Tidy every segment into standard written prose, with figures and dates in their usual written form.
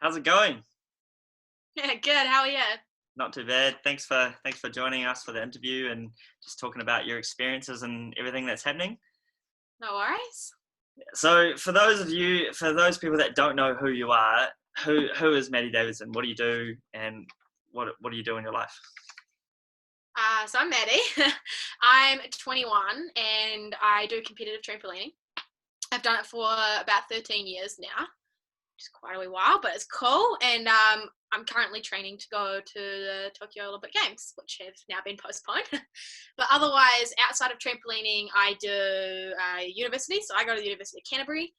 How's it going? Yeah, good. How are you? Not too bad. Thanks for joining us for the interview and just talking about your experiences and everything that's happening. No worries. So, for those people that don't know who you are, who is Maddie Davidson? What do you do, and what do you do in your life? So I'm Maddie. I'm 21 and I do competitive trampolining. I've done it for about 13 years now, which is quite a wee while, but it's cool. And I'm currently training to go to the Tokyo Olympic Games, which have now been postponed. But otherwise, outside of trampolining, I do university. So I go to the University of Canterbury,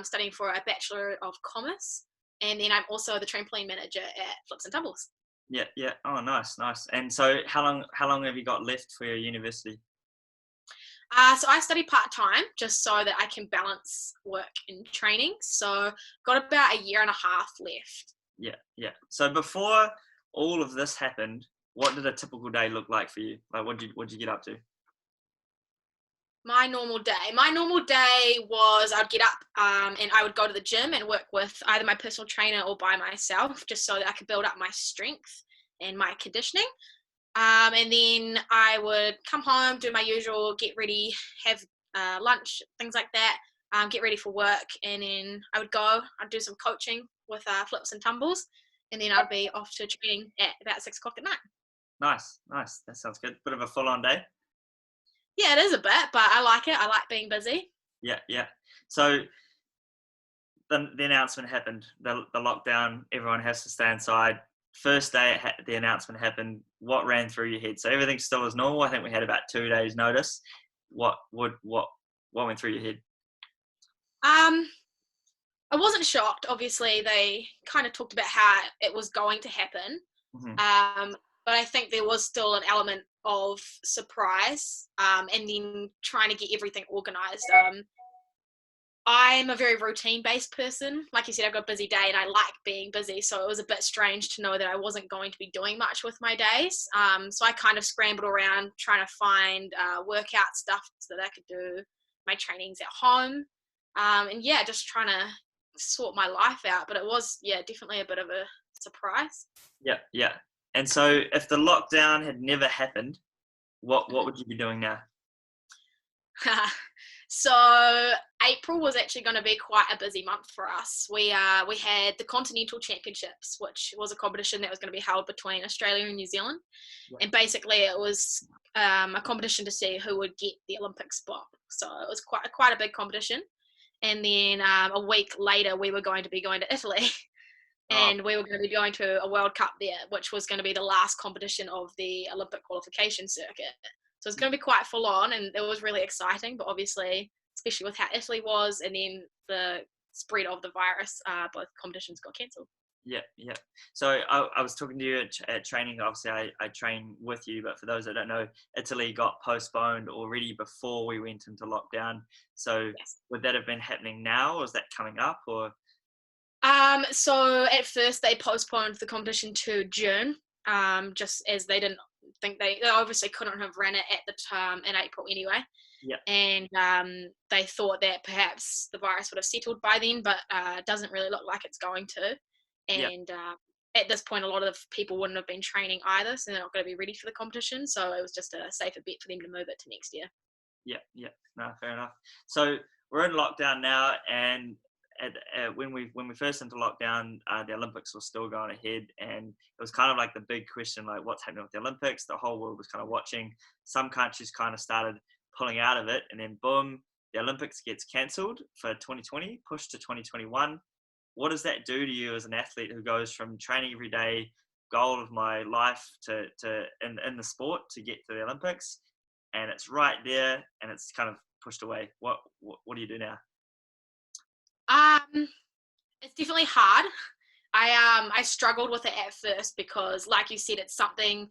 studying for a Bachelor of Commerce. And then I'm also the trampoline manager at Flips and Tumbles. Yeah, yeah. Oh, nice, nice. And so, how long have you got left for your university? So I study part time just so that I can balance work and training. So got about a year and a half left. Yeah, yeah. So before all of this happened, what did a typical day look like for you? Like, what did you get up to? My normal day was I'd get up and I would go to the gym and work with either my personal trainer or by myself, just so that I could build up my strength and my conditioning. And then I would come home, do my usual, get ready, have lunch, things like that, get ready for work. And then I'd do some coaching with Flips and Tumbles. And then I'd be off to training at about 6 o'clock at night. Nice, nice. That sounds good. Bit of a full-on day. Yeah, it is a bit, but I like it. I like being busy. Yeah, yeah. So the announcement happened, the lockdown, everyone has to stay inside. First day the announcement happened, what ran through your head? So everything still is normal. I think we had about 2 days notice. What went through your head? Um, I wasn't shocked. Obviously, they kind of talked about how it was going to happen. Hmm. But I think there was still an element of surprise and then trying to get everything organized. I'm a very routine based person. Like you said, I've got a busy day and I like being busy. So it was a bit strange to know that I wasn't going to be doing much with my days. So I kind of scrambled around trying to find workout stuff so that I could do my trainings at home. And yeah, just trying to sort my life out. But it was, yeah, definitely a bit of a surprise. Yeah, yeah. And so if the lockdown had never happened, what would you be doing now? So April was actually going to be quite a busy month for us. We had the Continental Championships, which was a competition that was going to be held between Australia and New Zealand, Yeah. and basically it was a competition to see who would get the Olympic spot. So it was quite a big competition. And then a week later, we were going to be going to Italy, Oh, and we were going to be going to a World Cup there, which was going to be the last competition of the Olympic qualification circuit. So it's going to be quite full on, and it was really exciting. But obviously, especially with how Italy was, and then the spread of the virus, both competitions got cancelled. yeah, yeah. So I was talking to you at training. Obviously, I train with you, but for those that don't know, Italy got postponed already before we went into lockdown. So Yes. would that have been happening now, or is that coming up? Or So at first they postponed the competition to June, just as they didn't think they obviously couldn't have ran it at the time in April anyway. yeah, And they thought that perhaps the virus would have settled by then, but it doesn't really look like it's going to. yeah, And at this point, a lot of people wouldn't have been training either, so they're not going to be ready for the competition. So it was just a safer bet for them to move it to next year. yeah, yeah. No, fair enough. So we're in lockdown now, and when we first into lockdown, the Olympics were still going ahead, and it was kind of like the big question, like what's happening with the Olympics. The whole world was kind of watching. Some countries kind of started pulling out of it, and then boom, the Olympics gets cancelled for 2020, pushed to 2021. What does that do to you as an athlete who goes from training every day, goal of my life, to in the sport to get to the Olympics, and it's right there, and it's kind of pushed away. What do you do now? Um, it's definitely hard. I struggled with it at first because, like you said, it's something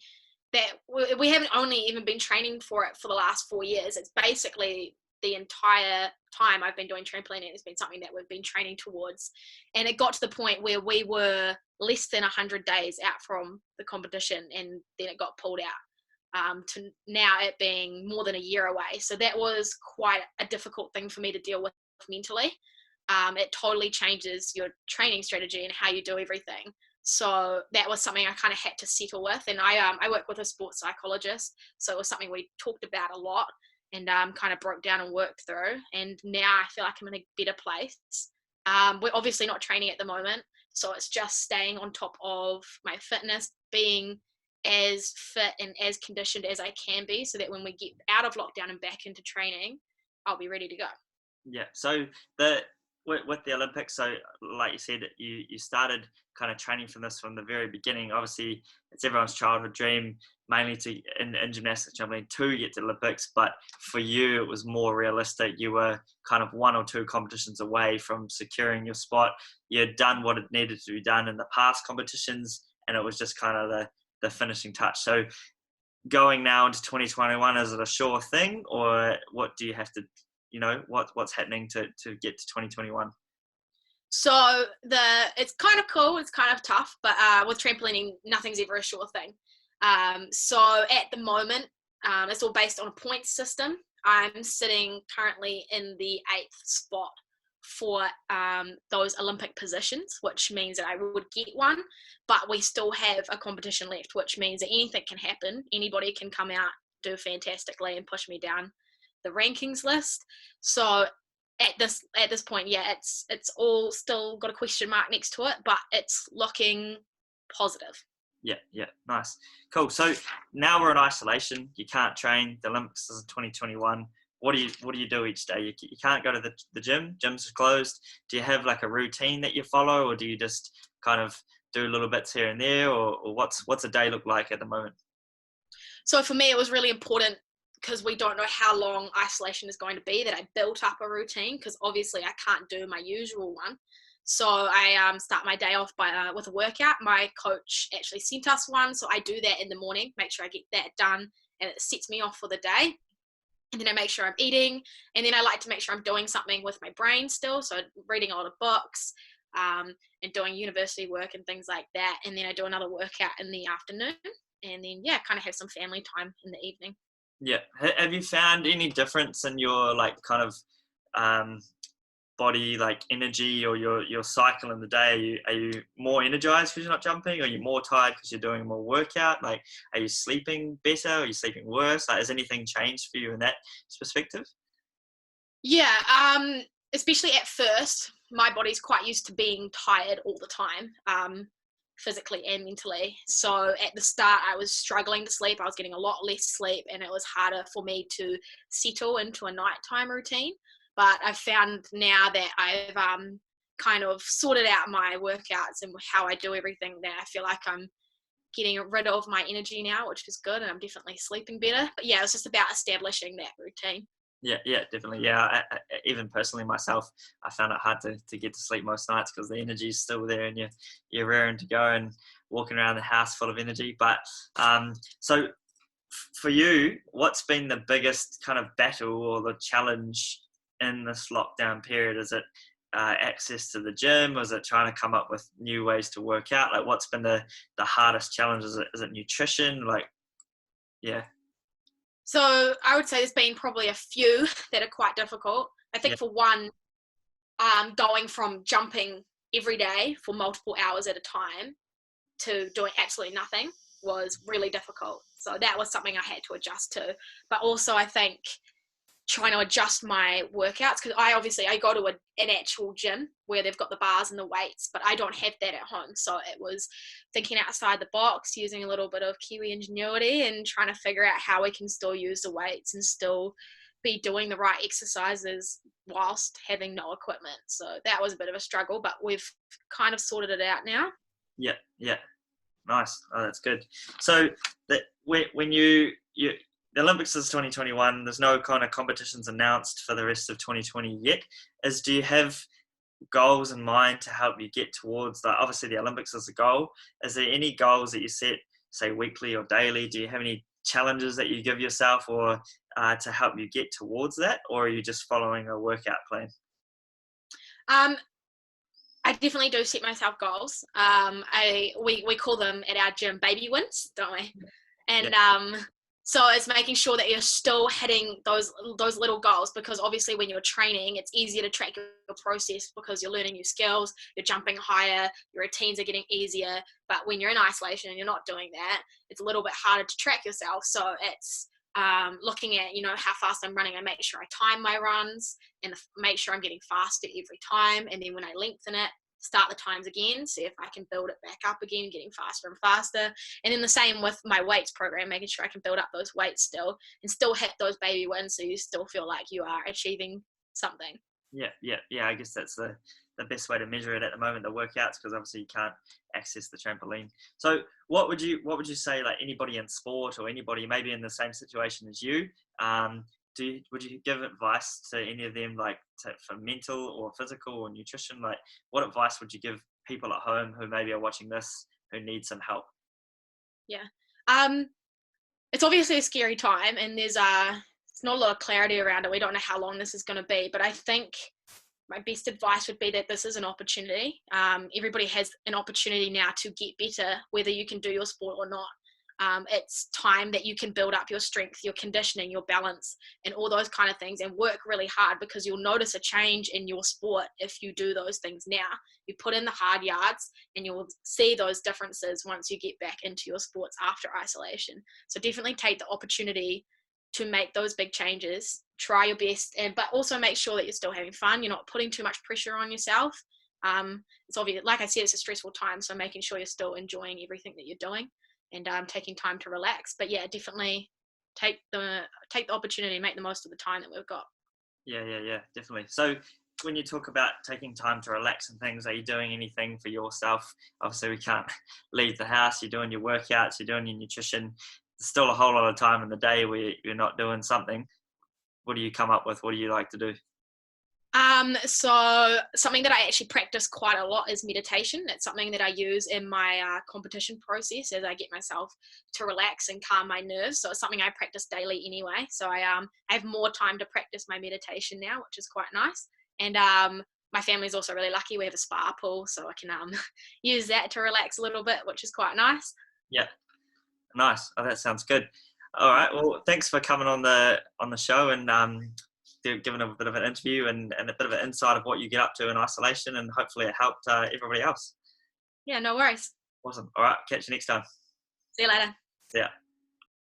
that we haven't only even been training for it for the last 4 years. It's basically the entire time I've been doing trampolining. It's been something that we've been training towards, and it got to the point where we were less than 100 days out from the competition, and then it got pulled out. To now it being more than a year away. So that was quite a difficult thing for me to deal with mentally. it totally changes your training strategy and how you do everything. So that was something I kind of had to settle with. And I work with a sports psychologist, so it was something we talked about a lot and kind of broke down and worked through. And now I feel like I'm in a better place. We're obviously not training at the moment, so it's just staying on top of my fitness, being as fit and as conditioned as I can be, so that when we get out of lockdown and back into training, I'll be ready to go. Yeah. So with the Olympics, so like you said, you started kind of training for this from the very beginning. Obviously, it's everyone's childhood dream, mainly to in gymnastics, trampoline, to get to the Olympics. But for you, it was more realistic. You were kind of 1 or 2 competitions away from securing your spot. You had done what it needed to be done in the past competitions, and it was just kind of the finishing touch. So going now into 2021, is it a sure thing, or what do you have to, what's happening to get to 2021? So it's kind of cool, it's kind of tough, but with trampolining, nothing's ever a sure thing. So at the moment, it's all based on a points system. I'm sitting currently in the 8th spot for those Olympic positions, which means that I would get one, but we still have a competition left, which means that anything can happen. Anybody can come out, do fantastically, and push me down the rankings list. So at this point, yeah, it's all still got a question mark next to it, but it's looking positive. Yeah, nice, cool. So now we're in isolation. You can't train. The Olympics is in 2021. What do you do each day? You can't go to the gym. Gyms are closed. Do you have like a routine that you follow, or do you just kind of do little bits here and there, or what's a day look like at the moment? So for me, it was really important, because we don't know how long isolation is going to be, that I built up a routine, because obviously I can't do my usual one. So I start my day off with a workout. My coach actually sent us one, so I do that in the morning, make sure I get that done, and it sets me off for the day. And then I make sure I'm eating, and then I like to make sure I'm doing something with my brain still, so reading a lot of books, and doing university work and things like that. And then I do another workout in the afternoon, and then kind of have some family time in the evening. Yeah. Have you found any difference in your like kind of body, like energy, or your cycle in the day? Are you more energized because you're not jumping? Are you more tired because you're doing more workout? Like, are you sleeping better? Are you sleeping worse? Like, has anything changed for you in that perspective? Yeah, especially at first, my body's quite used to being tired all the time, physically and mentally. So at the start, I was struggling to sleep. I was getting a lot less sleep, and it was harder for me to settle into a nighttime routine. But I've found now that I've kind of sorted out my workouts and how I do everything, that I feel like I'm getting rid of my energy now, which is good, and I'm definitely sleeping better. But yeah, it's just about establishing that routine. Yeah, definitely. Yeah, even personally myself, I found it hard to get to sleep most nights because the energy is still there, and you're raring to go and walking around the house full of energy. But so for you, what's been the biggest kind of battle or the challenge in this lockdown period? Is it access to the gym? Is it trying to come up with new ways to work out? Like, what's been the hardest challenge? Is it nutrition? Like, yeah. So I would say there's been probably a few that are quite difficult. I think Yeah. for one, going from jumping every day for multiple hours at a time to doing absolutely nothing was really difficult. So that was something I had to adjust to. But also I think trying to adjust my workouts, because I go to an actual gym where they've got the bars and the weights, but I don't have that at home. So it was thinking outside the box, using a little bit of Kiwi ingenuity, and trying to figure out how we can still use the weights and still be doing the right exercises whilst having no equipment. So that was a bit of a struggle, but we've kind of sorted it out now. Yeah. Nice. Oh, that's good. So that when the Olympics is 2021, there's no kind of competitions announced for the rest of 2020 yet. Do you have goals in mind to help you get towards that? Obviously the Olympics is a goal. Is there any goals that you set, say weekly or daily? Do you have any challenges that you give yourself, or to help you get towards that, or are you just following a workout plan? I definitely do set myself goals. We call them at our gym baby wins, don't we? And Yeah. So it's making sure that you're still hitting those little goals, because obviously when you're training, it's easier to track your process because you're learning new skills, you're jumping higher, your routines are getting easier. But when you're in isolation and you're not doing that, it's a little bit harder to track yourself. So it's looking at, how fast I'm running. I make sure I time my runs and make sure I'm getting faster every time. And then when I lengthen it, start the times again, see if I can build it back up again, getting faster and faster. And then the same with my weights program, making sure I can build up those weights still and still hit those baby wins, so you still feel like you are achieving something. Yeah. I guess that's the best way to measure it at the moment, the workouts, because obviously you can't access the trampoline. So what would you say, like anybody in sport or anybody maybe in the same situation as you, would you give advice to any of them, like for mental or physical or nutrition? Like, what advice would you give people at home who maybe are watching this who need some help? Yeah. It's obviously a scary time, and there's not a lot of clarity around it. We don't know how long this is going to be, but I think my best advice would be that this is an opportunity. Everybody has an opportunity now to get better, whether you can do your sport or not. It's time that you can build up your strength, your conditioning, your balance, and all those kind of things, and work really hard, because you'll notice a change in your sport if you do those things now. You put in the hard yards and you'll see those differences once you get back into your sports after isolation. So definitely take the opportunity to make those big changes, try your best, but also make sure that you're still having fun. You're not putting too much pressure on yourself. It's obvious, like I said, it's a stressful time, so making sure you're still enjoying everything that you're doing, and taking time to relax. But yeah, definitely take the opportunity, make the most of the time that we've got. Yeah, definitely. So when you talk about taking time to relax and things, are you doing anything for yourself? Obviously we can't leave the house. You're doing your workouts, you're doing your nutrition. There's still a whole lot of time in the day where you're not doing something. What do you come up with? What do you like to do? So something that I actually practice quite a lot is meditation. It's something that I use in my competition process as I get myself to relax and calm my nerves. So it's something I practice daily anyway. So I have more time to practice my meditation now, which is quite nice. And my family's also really lucky. We have a spa pool, so I can use that to relax a little bit, which is quite nice. Yeah, nice. Oh, that sounds good. All right. Well, thanks for coming on the show and giving a bit of an interview and a bit of an insight of what you get up to in isolation, and hopefully it helped everybody else. Yeah, no worries. Awesome. All right. Catch you next time. See you later. See ya.